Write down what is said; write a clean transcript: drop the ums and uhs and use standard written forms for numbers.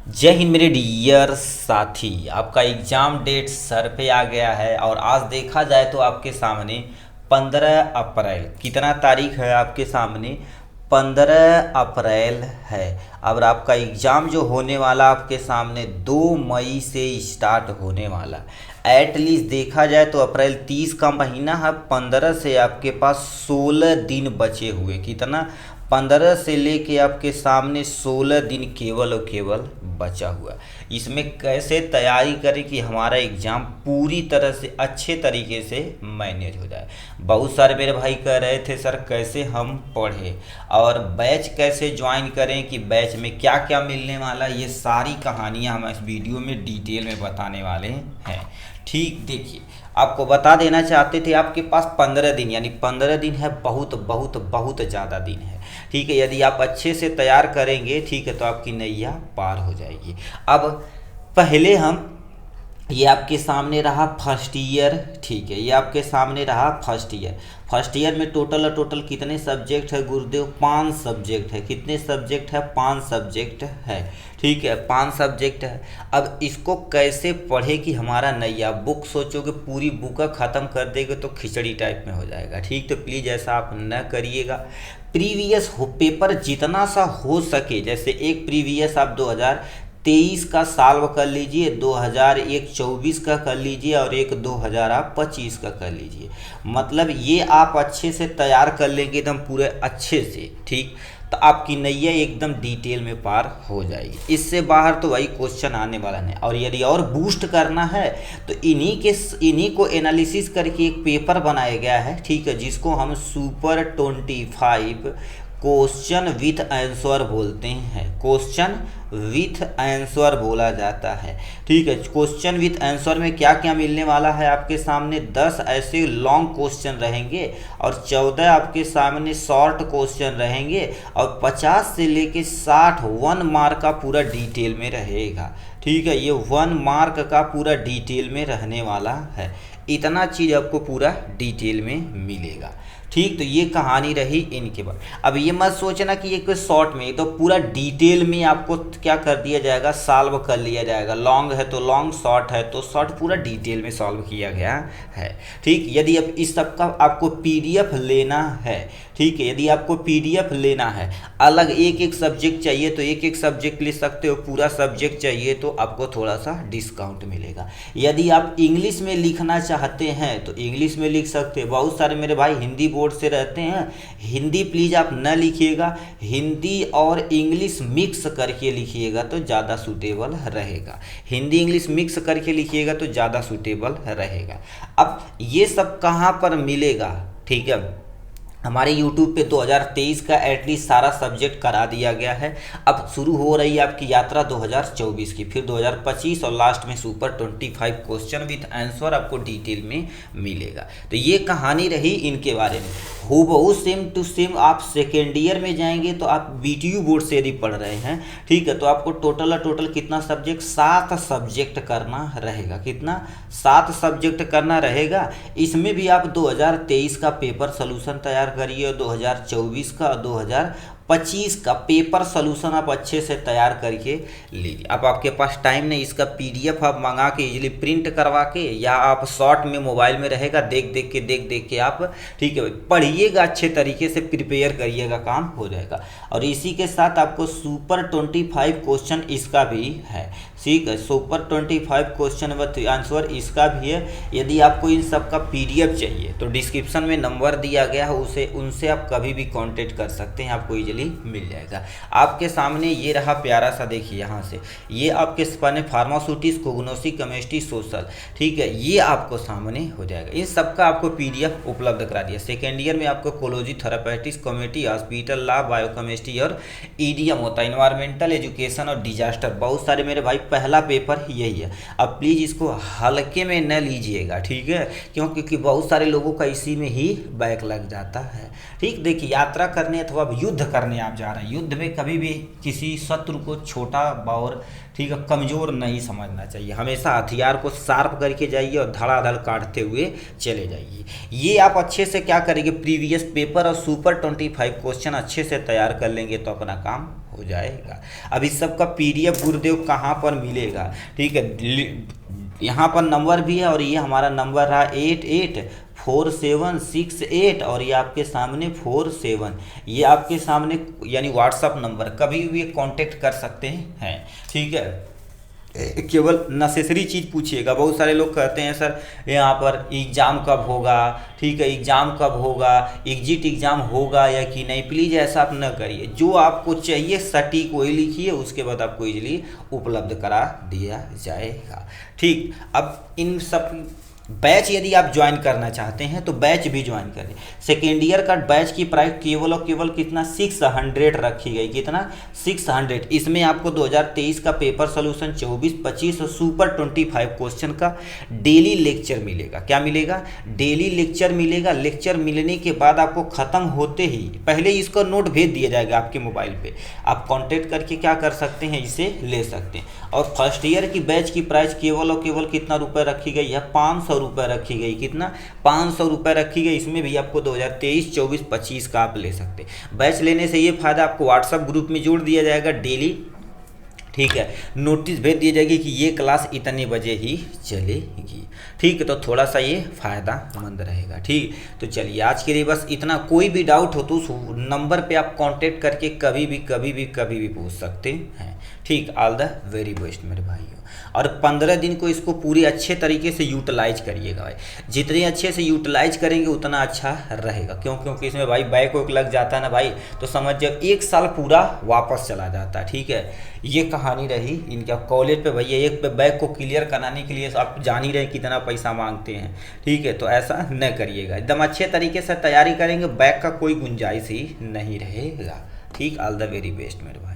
जय हिंद मेरे डियर साथी। आपका एग्ज़ाम डेट सर पे आ गया है और आज देखा जाए तो आपके सामने 15 अप्रैल, कितना तारीख है आपके सामने? 15 अप्रैल है। अब आपका एग्ज़ाम जो होने वाला आपके सामने 2 मई से स्टार्ट होने वाला। एटलीस्ट देखा जाए तो अप्रैल 30 का महीना है, 15 से आपके पास 16 दिन बचे हुए। कितना? 15 से लेके आपके सामने 16 दिन केवल और केवल बचा हुआ। इसमें कैसे तैयारी करें कि हमारा एग्ज़ाम पूरी तरह से अच्छे तरीके से मैनेज हो जाए। बहुत सारे मेरे भाई कह रहे थे सर कैसे हम पढ़ें और बैच कैसे ज्वाइन करें, कि बैच में क्या क्या मिलने वाला, ये सारी कहानियाँ हम इस वीडियो में डिटेल में बताने वाले हैं। ठीक, देखिए आपको बता देना चाहते थे आपके पास 15 दिन, यानी 15 दिन है, बहुत बहुत बहुत ज़्यादा दिन है। ठीक है, यदि आप अच्छे से तैयार करेंगे, ठीक है, तो आपकी नैया पार हो जाएगी। अब पहले हम, ये आपके सामने रहा फर्स्ट ईयर। ठीक है, ये आपके सामने रहा फर्स्ट ईयर। फर्स्ट ईयर में टोटल कितने सब्जेक्ट है गुरुदेव? 5 सब्जेक्ट है। कितने सब्जेक्ट है? 5 सब्जेक्ट है। ठीक है, 5 सब्जेक्ट है। अब इसको कैसे पढ़े कि हमारा नैया, बुक सोचोगे पूरी बुक ख़त्म कर देंगे तो खिचड़ी टाइप में हो जाएगा। ठीक, तो प्लीज़ ऐसा आप न करिएगा। प्रीवियस हो पेपर जितना सा हो सके, जैसे एक प्रीवियस आप 2023 का सॉल्व कर लीजिए, 2024 का कर लीजिए और एक 2025 का कर लीजिए। मतलब ये आप अच्छे से तैयार कर लेंगे एकदम पूरे अच्छे से, ठीक, तो आपकी नैया एकदम डिटेल में पार हो जाएगी। इससे बाहर तो वही क्वेश्चन आने वाला नहीं। और यदि और बूस्ट करना है तो इन्हीं को एनालिसिस करके एक पेपर बनाया गया है, ठीक है, जिसको हम सुपर 25 क्वेश्चन विथ आंसर बोलते हैं। क्वेश्चन विथ आंसर बोला जाता है। ठीक है, क्वेश्चन विथ आंसर में क्या क्या मिलने वाला है आपके सामने? 10 ऐसे लॉन्ग क्वेश्चन रहेंगे और 14 आपके सामने शॉर्ट क्वेश्चन रहेंगे और 50 से लेके 60 1 मार्क का पूरा डिटेल में रहेगा। ठीक है, ये 1 मार्क का पूरा डिटेल में रहने वाला है। इतना चीज़ आपको पूरा डिटेल में मिलेगा। ठीक, तो ये कहानी रही इनके बाद। अब ये मत सोचना कि ये कोई शॉर्ट में, तो पूरा डिटेल में आपको क्या कर दिया जाएगा, सॉल्व कर लिया जाएगा। लॉन्ग है तो लॉन्ग, शॉर्ट है तो शॉर्ट, पूरा डिटेल में सॉल्व किया गया है। ठीक, यदि अब इस सब का आपको पीडीएफ लेना है, ठीक है, यदि आपको पीडीएफ लेना है, अलग एक एक सब्जेक्ट चाहिए तो एक एक सब्जेक्ट ले सकते हो, पूरा सब्जेक्ट चाहिए तो आपको थोड़ा सा डिस्काउंट मिलेगा। यदि आप इंग्लिश में लिखना चाहते हैं तो इंग्लिश में लिख सकते हैं। बहुत सारे मेरे भाई हिंदी बोर्ड से रहते हैं, हिंदी प्लीज़ आप न लिखिएगा, हिंदी और इंग्लिश मिक्स करके लिखिएगा तो ज़्यादा सूटेबल रहेगा। हिंदी इंग्लिश मिक्स करके लिखिएगा तो ज़्यादा सूटेबल रहेगा। अब ये सब कहाँ पर मिलेगा? ठीक है, हमारे YouTube पे 2023 का एटलीस्ट सारा सब्जेक्ट करा दिया गया है। अब शुरू हो रही है आपकी यात्रा 2024 की, फिर 2025 और लास्ट में सुपर 25 क्वेश्चन विथ आंसर आपको डिटेल में मिलेगा। तो ये कहानी रही इनके बारे में। हूबहू सेम टू सेम आप सेकेंड ईयर में जाएंगे तो आप BTU बोर्ड से यदि पढ़ रहे हैं, ठीक है, तो आपको टोटल कितना सब्जेक्ट? 7 सब्जेक्ट करना रहेगा। कितना? 7 सब्जेक्ट करना रहेगा। इसमें भी आप 2023 का पेपर सोल्यूशन तैयार करिए, 2024 का, 2025 का पेपर सोल्यूशन आप अच्छे से तैयार करके लीजिए। अब आपके पास टाइम नहीं, इसका PDF आप मंगा के इजीली प्रिंट करवा के, या आप शॉर्ट में मोबाइल में रहेगा, देख देख के आप, ठीक है, पढ़िएगा, अच्छे तरीके से प्रिपेयर करिएगा, काम हो जाएगा। और इसी के साथ आपको सुपर 25 क्वेश्चन इसका भी है, ठीक है, सुपर 25 क्वेश्चन विथ आंसर इसका भी है। यदि आपको इन सब का PDF चाहिए तो डिस्क्रिप्शन में नंबर दिया गया है, उनसे आप कभी भी कांटेक्ट कर सकते हैं, आपको इजीली मिल जाएगा। आपके सामने ये रहा प्यारा सा, देखिए यहाँ से, ये आपके सामने फार्मास्यूटिक्स, कोग्नोसी, केमिस्ट्री, सोशल, ठीक है, ये आपको सामने हो जाएगा। इन सब का आपको PDF उपलब्ध करा दिया। सेकेंड ईयर में आपको कोलॉजी, therapeutics, community hospital, lab, biochemistry और EDM होता है, इन्वायरमेंटल एजुकेशन और डिजास्टर। बहुत सारे मेरे भाई पहला पेपर यही है। अब प्लीज़ इसको हल्के में न लीजिएगा, ठीक है, क्योंकि बहुत सारे लोगों का इसी में ही बैक लग जाता है। ठीक, देखिए, यात्रा करने अथवा युद्ध करने करने आप जा रहे हैं। युद्ध में कभी भी किसी शत्रु को छोटा और ठीक है कमज़ोर नहीं समझना चाहिए। हमेशा हथियार को शार्प करके जाइए और धड़ाधड़ काटते हुए चले जाइए। ये आप अच्छे से क्या करेंगे, प्रीवियस पेपर और सुपर 25 क्वेश्चन अच्छे से तैयार कर लेंगे तो अपना काम हो जाएगा। अब इस सब का PDF गुरुदेव कहाँ पर मिलेगा, ठीक है, यहाँ पर नंबर भी है और ये हमारा नंबर रहा 884768 और ये आपके सामने 47, ये आपके सामने यानी व्हाट्सअप नंबर, कभी भी कांटेक्ट कर सकते हैं, ठीक है। केवल नेसेसरी चीज़ पूछिएगा। बहुत सारे लोग कहते हैं सर यहाँ पर एग्ज़ाम कब होगा, ठीक है, एग्ज़ाम कब होगा, एग्जिट एग्ज़ाम होगा या कि नहीं। प्लीज़ ऐसा आप न करिए, जो आपको चाहिए सटीक वही लिखिए, उसके बाद आपको इजीली उपलब्ध करा दिया जाएगा, ठीक। अब इन सब बैच यदि आप ज्वाइन करना चाहते हैं तो बैच भी ज्वाइन करें। सेकेंड ईयर का बैच की प्राइस केवल और केवल कितना 600 रखी गई, कितना 600। इसमें आपको 2023 का पेपर सोल्यूशन 24-25 और सुपर 25 क्वेश्चन का डेली लेक्चर मिलेगा। क्या मिलेगा, डेली लेक्चर मिलेगा। लेक्चर मिलने के बाद आपको ख़त्म होते ही पहले इसका नोट भेज दिया जाएगा आपके मोबाइल पे, आप कॉन्टेक्ट करके क्या कर सकते हैं, इसे ले सकते हैं। और फर्स्ट ईयर की बैच की प्राइस केवल और केवल कितना रुपये रखी गई है, 500 रुपये रखी गई, कितना 500 रुपये रखी गई। इसमें भी आपको 2023, 24, 25 का आप ले सकते हैं। बैच लेने से ये फ़ायदा, आपको व्हाट्सएप ग्रुप में जोड़ दिया जाएगा डेली, ठीक है, नोटिस भेज दी जाएगी कि ये क्लास इतने बजे ही चलेगी, ठीक है। तो थोड़ा सा ये फ़ायदामंद रहेगा, ठीक। तो चलिए आज के लिए बस इतना। कोई भी डाउट हो तो उस नंबर पे आप कांटेक्ट करके कभी भी पूछ सकते हैं, ठीक। ऑल द वेरी बेस्ट मेरे भाइयों। और 15 दिन को इसको पूरी अच्छे तरीके से यूटिलाइज करिएगा भाई। जितने अच्छे से यूटिलाइज करेंगे उतना अच्छा रहेगा। क्योंकि इसमें भाई बैक वैक लग जाता है ना भाई, तो समझ जाओ 1 साल पूरा वापस चला जाता है, ठीक है। ये कहानी रही इनका। कॉलेज पे भैया एक पे बैक को क्लियर कराने के लिए आप जान ही रहे कितना पैसा मांगते हैं, ठीक है। तो ऐसा न करिएगा, एकदम अच्छे तरीके से तैयारी करेंगे, बैक का कोई गुंजाइश ही नहीं रहेगा, ठीक। ऑल द वेरी बेस्ट मेरे भाई।